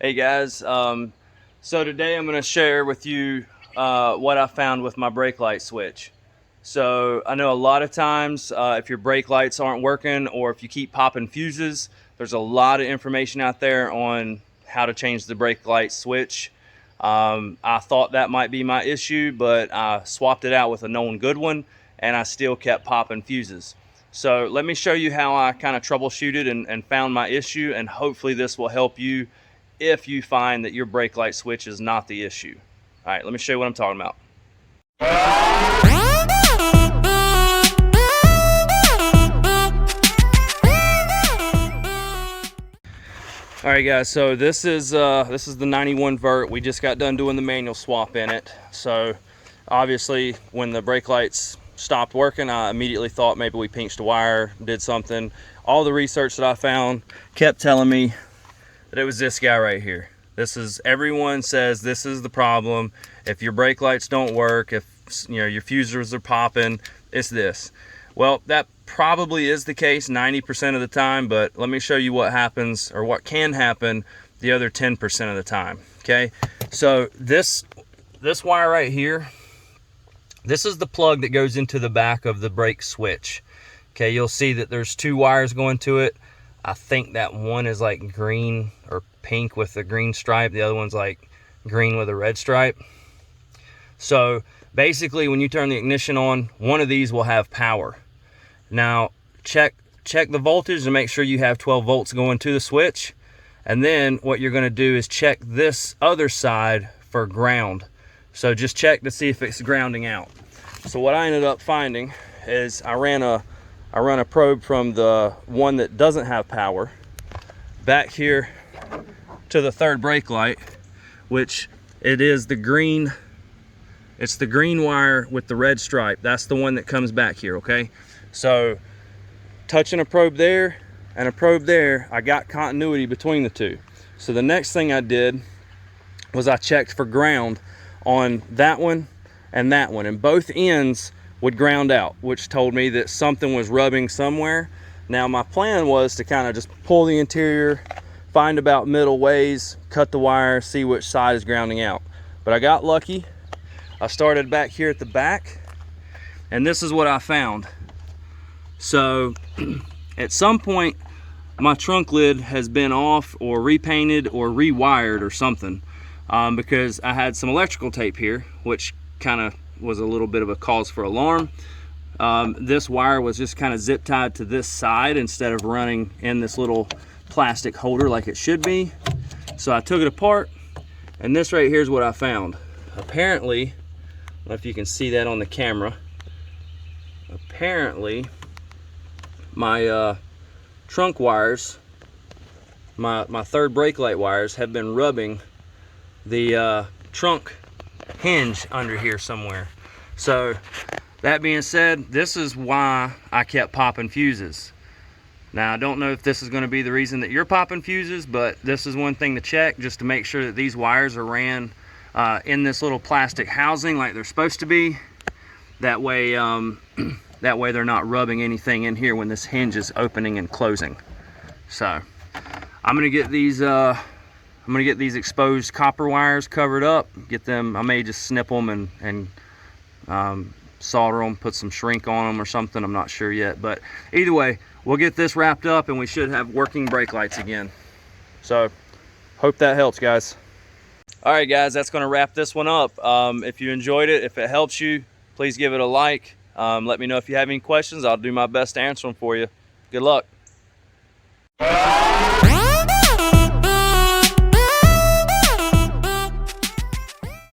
Hey guys, so today I'm going to share with you what I found with my brake light switch. So I know a lot of times if your brake lights aren't working or if you keep popping fuses, there's a lot of information out there on how to change the brake light switch. I thought that might be my issue, but I swapped it out with a known good one and I still kept popping fuses. So let me show you how I kind of troubleshooted and found my issue, and hopefully this will help you if you find that your brake light switch is not the issue. All right, let me show you what I'm talking about. All right guys, so this is the 91 vert. We just got done doing the manual swap in it. So obviously when the brake lights stopped working, I immediately thought maybe we pinched a wire, did something. All the research that I found kept telling me that it was this guy right here. Everyone says this is the problem. If your brake lights don't work, if your fusers are popping, it's this. Well, that probably is the case 90% of the time, but let me show you what happens, or what can happen, the other 10% of the time. Okay, so this wire right here, this is the plug that goes into the back of the brake switch. Okay, you'll see that there's two wires going to it. I think that one is like green or pink with a green stripe. The other one's like green with a red stripe. So basically when you turn the ignition on, one of these will have power. Now check the voltage to make sure you have 12 volts going to the switch. And then what you're going to do is check this other side for ground. So just check to see if it's grounding out. So what I ended up finding is I run a probe from the one that doesn't have power back here to the third brake light, which it's the green wire with the red stripe. That's the one that comes back here, okay? So touching a probe there and a probe there, I got continuity between the two. So the next thing I did was I checked for ground on that one and that one, and both ends would ground out, which told me that something was rubbing somewhere. Now my plan was to kind of just pull the interior, find about middle ways, cut the wire, see which side is grounding out. But I got lucky. I started back here at the back, and this is what I found. So at some point my trunk lid has been off or repainted or rewired or something, because I had some electrical tape here, which kind of was a little bit of a cause for alarm. This wire was just kind of zip tied to this side instead of running in this little plastic holder like it should be. So I took it apart, and this right here is what I found. Apparently, I don't know if you can see that on the camera, apparently my trunk wires, my third brake light wires, have been rubbing the trunk hinge under here somewhere. So that being said, this is why I kept popping fuses. Now I don't know if this is going to be the reason that you're popping fuses, but this is one thing to check, just to make sure that these wires are ran in this little plastic housing like they're supposed to be. That way that way they're not rubbing anything in here when this hinge is opening and closing. So I'm gonna get these exposed copper wires covered up, get them. I may just snip them and solder them, put some shrink on them or something. I'm not sure yet, but either way, we'll get this wrapped up and we should have working brake lights again. So hope that helps, guys. All right guys, that's going to wrap this one up. If you enjoyed it, if it helps you, please give it a like. Let me know if you have any questions. I'll do my best to answer them for you. Good luck.